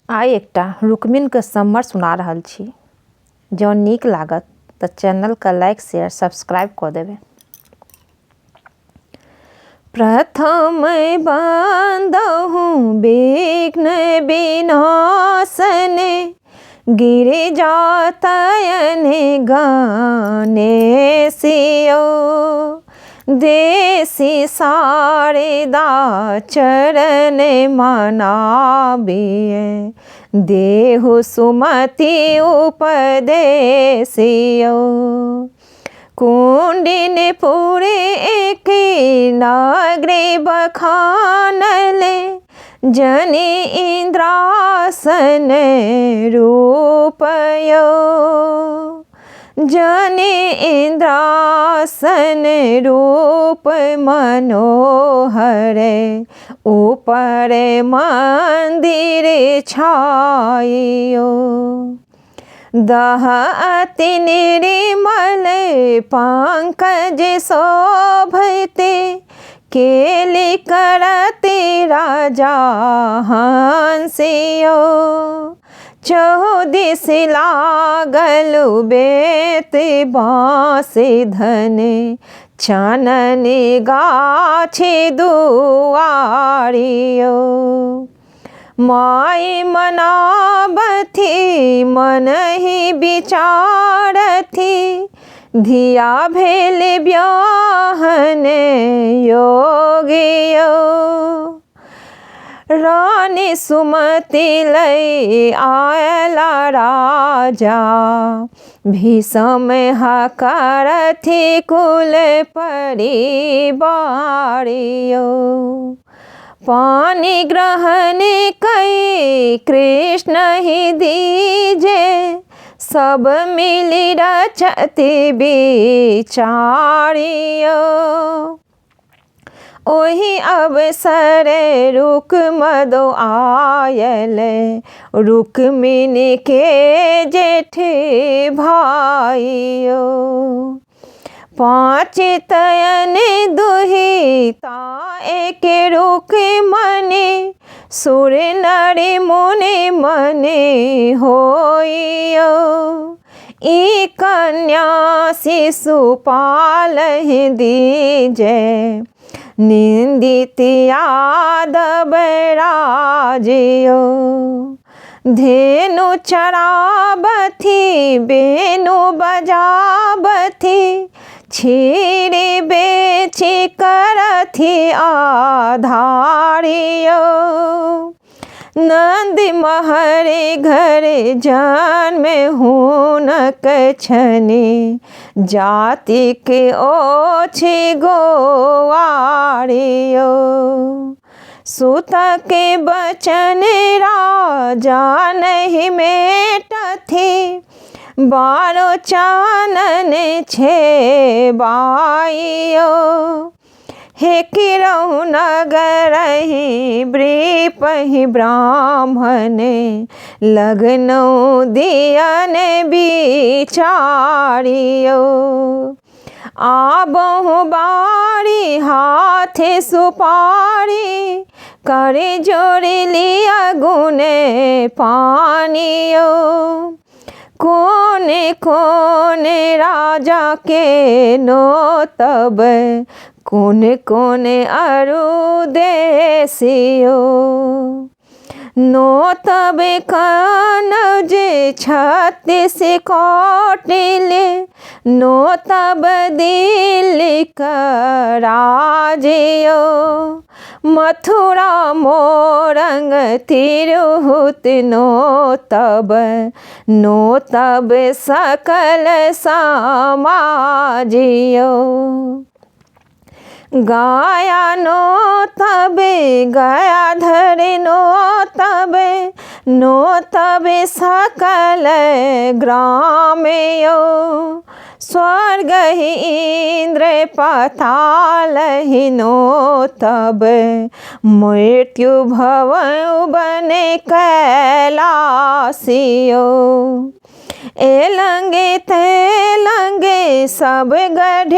आइ एकटा रुक्मिणीके सम्मर सुना रहल छी। जँ नीक लागत तऽ चैनलके लाइक शेयर सब्सक्राइब कऽ देबै। प्रथम बंदहु विघ्न विनाशने गिरिजातयने गणेशियो देसी शारदा चरण मनाबिए देहु सुमति उपदेशियो कुंडिनपुरे एक नागरे बखानले जनि इंद्रासन रूपयो जनि इंद्रासन रूप मनोहर ऊपर मंदिर छाइयो दहअति निर्मल पंकज शोभते केलि करते राजा हंसियो चौदिस लागल बेत बाँस धन चनन गाछी दुआरियो माय मनाबथी मनहि विचारथी धिया भेल ब्याहन योगियो रानी सुमति लय आयला राजा भीषम हकारथी कुल परिवारियो पानी ग्रहण कई कृष्ण ही दीजे सब मिली रचति विचारियो ओहि अवसर रुक्मदो आयल रुक्मिणी के जेठ भाइयो पाँच तयन दुहिता एक रुक्मिणी सुर नरि मुनि मनि होइयो ई कन्या शिशुपाल दीजे निंदित यादव राजियो धेनु चराबथी बेनु बजाबथी छीरी बेची करथी आधारियो नंद महरे घर जन्म हुनक छनि जाति के ओछि गोवारियो सुत के बचन राजा नहीं मेटथी बारो चानन छे बाइयो हे किरहु नगरहि वृपहि ब्राह्मण लगनौ दियन विचारियो आबहु बारी हाथे सुपारी करे जोड़ी लिया गुने पानियो कोने कोने राजा के नोतब कोने कोने अरु देशियो नोतब कनौज 36 कोटिले नोतब दिल्ली कराजियो मथुरा मोरंग तिरहुत नोतब सकल समाजियो गाया नोतबे गयाधर नोतबे सकल ग्रामयो स्वर्ग ही इंद्र पाताल ही नोतब मृत्यु भवन कैलासियो एलंगे तेलंगे सब गढ़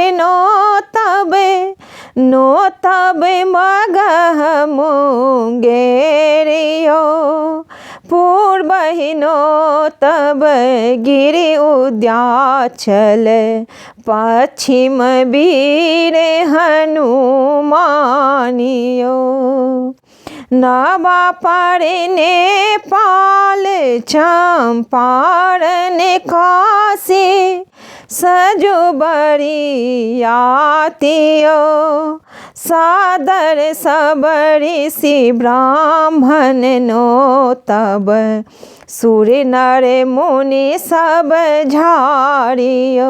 नोतब मगह मुंगेरियो बहिनो तब गिरि उद्याचल, पश्चिम वीर हनुमानियो। नवा पर नेपाल चंपारण काशी, सजो बरियातियो। सादर सब ऋषि ब्राह्मण नो तब, सुर नर मुनि सब झारियो।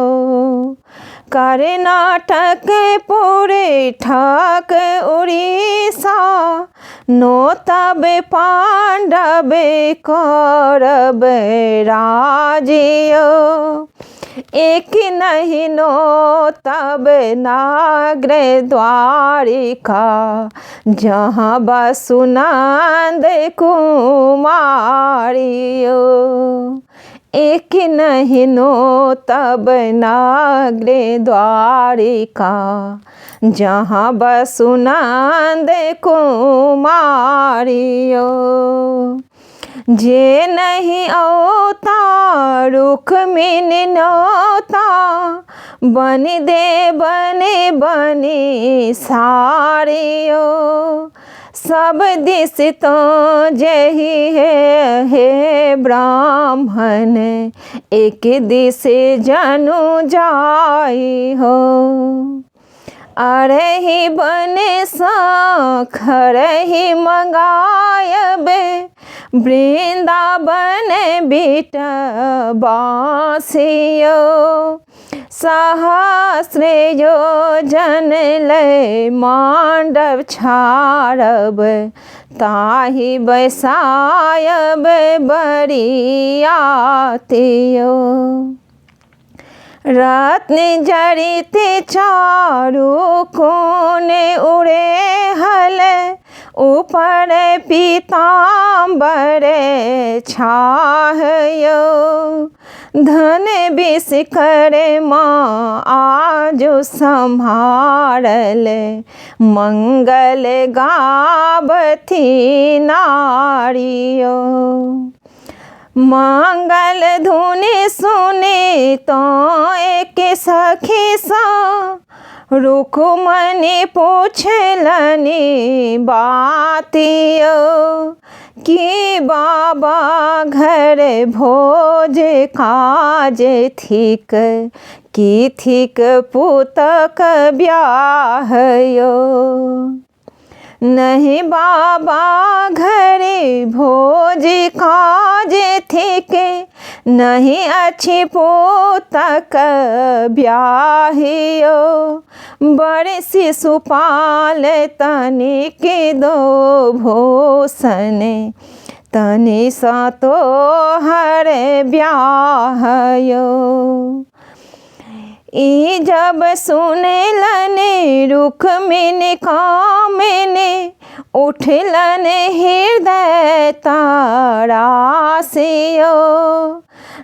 कर्नाटक पुरी ठक उड़ीसा, नो तब पांडव कौरव राजियो। एक नहीं नो तब नागर द्वारिका, जहाँ वसुनंद कुमारियो। एक नहीं नो तब नागर द्वारिका, जहाँ वसुनंद कुमारियो। जे नहीं औता रुक्मिणी नौता, बनि दे बने बनी सारियो। सब दिस तो जही है हे ब्राह्मण, एक दिस जनु जाई हो। अरही बने खरही मंगायब, वृंदावन बिट बासियो। सहस्र योजन लय मांडव छाड़ब, ताहि बैसायब बरियातियो। रत्न जड़ित चारु कोने उड़े हल, ऊपर पीताम्बर छाहयो। धन विष कर माँ आजु संभारल, मंगल गावथी नारियो। मंगल धुनि सुनि तो एक सखी सा, रुक्मणी पूछलनि बातियो। कि बाबा घर भोज काज थिक, की थिक पुतक ब्याहयो। नहीं बाबा घरे भोज काज थिक, नहीं अच्छी पुतक ब्याहियो। बड़े शिशुपाल तनिक दो भूषण, तनि सा तो हर ब्याहयो। ई जब सुनलन रुक्मिणी कामिनी, उठलन हृदय तारासियो।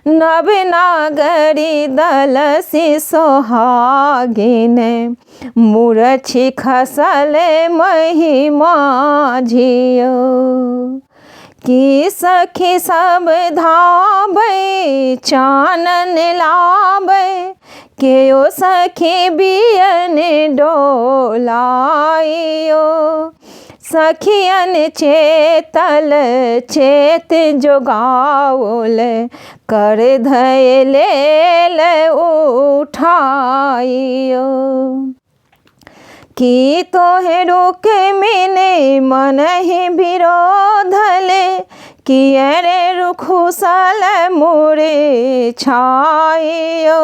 नव नागरी दल सी सोहागिन, मूर्छि खसल महिमा झियो। कि सखी सब धाबै चानन लाबै, केओ सखी बियन डोलाइयो। सखियन चेतल चेत जोगाओल, कर धय लेल उठाइयो। कि तोहे रुक्मिणी मन ही विरोधले, कियरे रुखुसल मुरे छाइयो।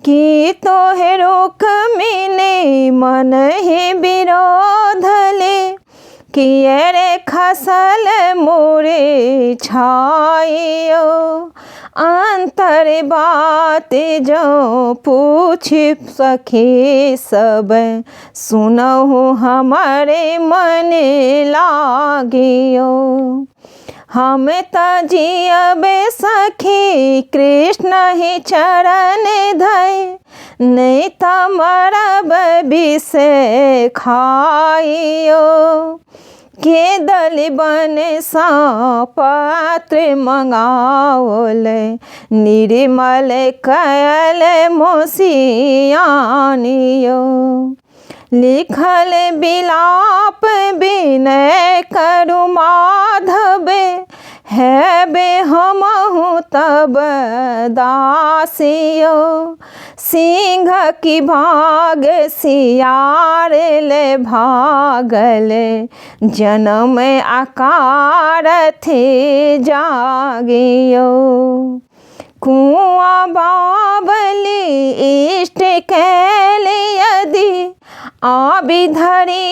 कि तोहे रुक्मिणी मन ही विरोधले, कियरे खसल मुरे छाइयो। अंतर बात जो पूछ सखी सब, सुनहु हमारे मन लागियो। हम त जियबे सखी कृष्ण ही चरण धय, नहीं त मरब विष खाइयो। के दल बन साप पात्र मंगाओले निर्मल कयल मोसियानियो लिखल बिलाप विनय करु माधव हैबे हमहु तब दासियो सिंह की भाग सियार ले भागले जन्म आकार थे जागियो कुआं बावली इष्ट कैले यदि आबिधरी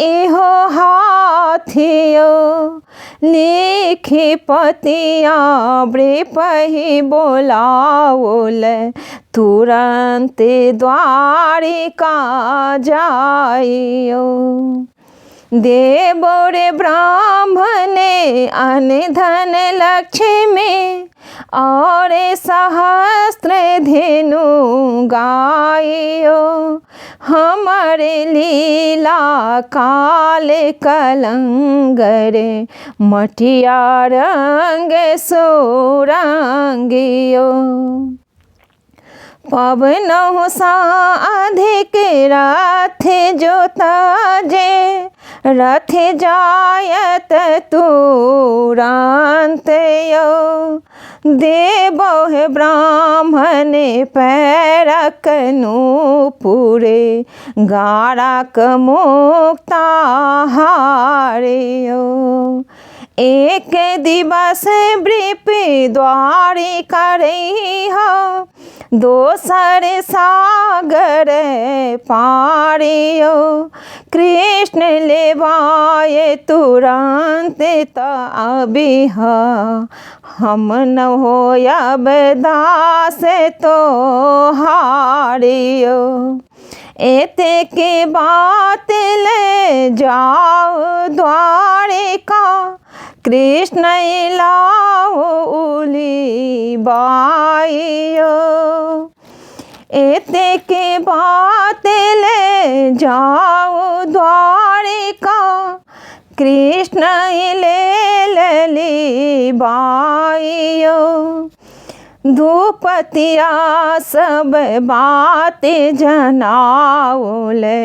इहो हाथियो लिखी पतिया बृपहि बोलाओल तुरंत द्वारिका जाइयो देवो रे ब्राह्मणे अनधन लक्ष्मी और सहस्त्र धेनु गाइयो हमारे लीला काल कलंगरे मटिया रंग सोरंगियो पवनों सा अधिक रथ जोताजे रथ जायत तुरंत यो देवो ब्राह्मण पैरक नूपुरे गारक मुक्ता हारियो एक दिवस बृप द्वारी करई हो दोसर सागर पारियो कृष्ण लेवाए तुरंत अबिह हम न होयब दास तो हारियो एते के बात ले जाओ द्वारिका कृष्ण लाओ उली बाइयो एते के बात ले जाओ द्वारिका कृष्ण ले लली बाइयो धूपतिया सब बात जनाओले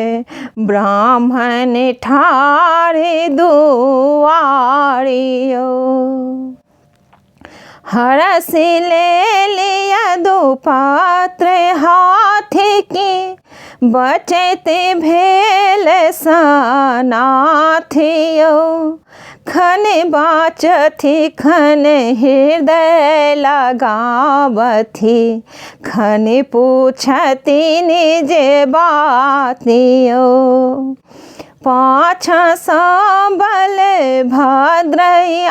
ब्राह्मण ठारे दुआरियो हरस ले लिया दो पात्र हाथ की बचते भेल सनाथियो खन बाचथी खन हृदय लगावथी खन पूछती निज बातियो पाछा सांबल भद्र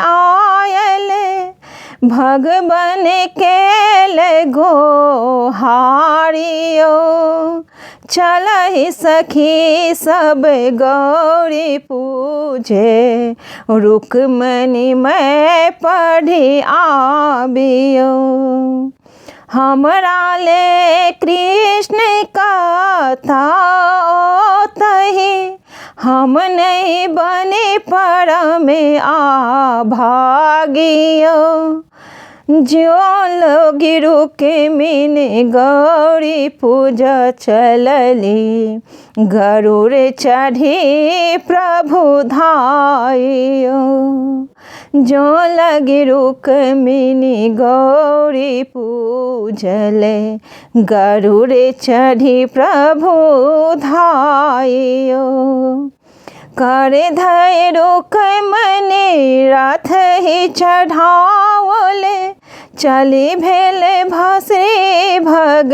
आयल भगवन केल गोहारियो चलहि सखी सब गौरी पूजे रुक्मणी मैं पढ़ी आबियो हमरा ले कृष्ण कथा तही हम नहीं बने परम आभागियो जो लोग रुक्मिन गौरी पूजा चलली गरुड़ चढ़ी प्रभु धाइयो जो लगी रुक्मिनी गौरी पूजले गरुड़ चढ़ी प्रभु धाइयो कर धय रुक्मिनी रथ ही चढ़ावले चली भेले भस्री भगवानियो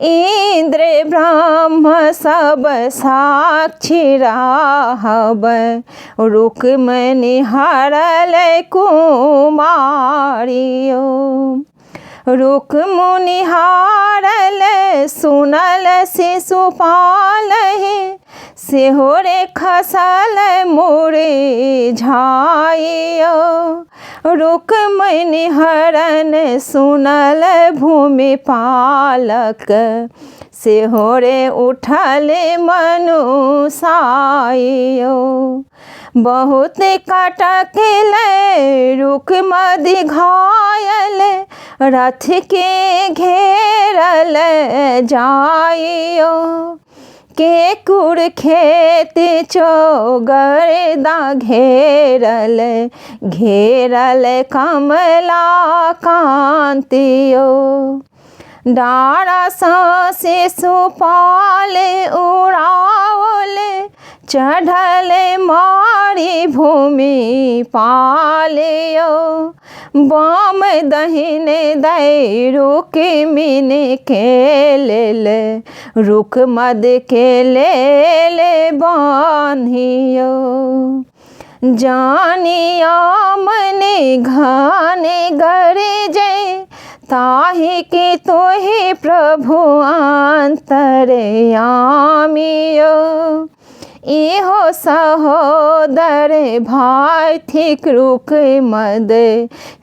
इंद्र ब्रह्म सब साक्षी रहब रुक्मिनी हरल कुमारियो रुक्मिणी हारल सुनल शिशुपाल सेहो रे खसल मुरे झाइयो रुक्मिणी हरण सुनल भूमि पालक से हो रे उठले मनुसाइयो। बहुत कटकले रुक मदि घायल रथ के घेरल जाइयो। के कुड़ खेत चौगरदा घेरल कमला कांतियो। डारा से सुपाल उड़ावल चढ़ल मारी भूमि पालियो। बाम दहिने दै रुक मिन के लेल रुक मद के लेल बान्हियो। जानिया मने घाने गरजे ताहि के तोहि प्रभु अंतरयामियो। इहो सहोदर भाई थिक रुक मद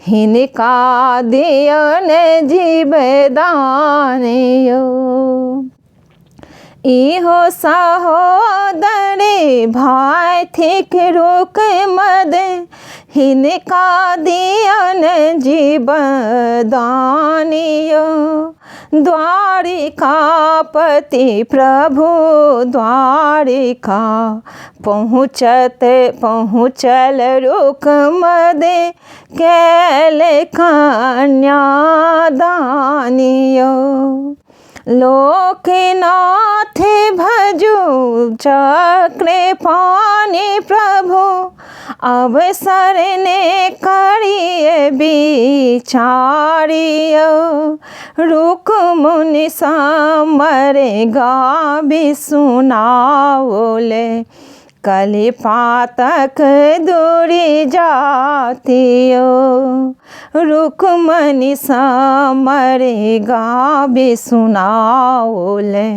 हिनका दियन जीवदानियो। इहो सहोदर भाई थिक रुक मद हिनका दियन जीवदानियो। द्वारिकापति प्रभु द्वारिका पहुँचल रुक मद कैल कन्यादानियो। लोकनाथ भजु चक्र पानी प्रभु अवसर ने करिए बिचारियो। रुक मुनि समरे गाबी सुनाओले कलि पातक दूरी जातियो। रुक मुनि समरे गाबी सुनाओले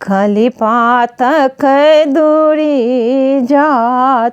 कलि पातक दूरी जात।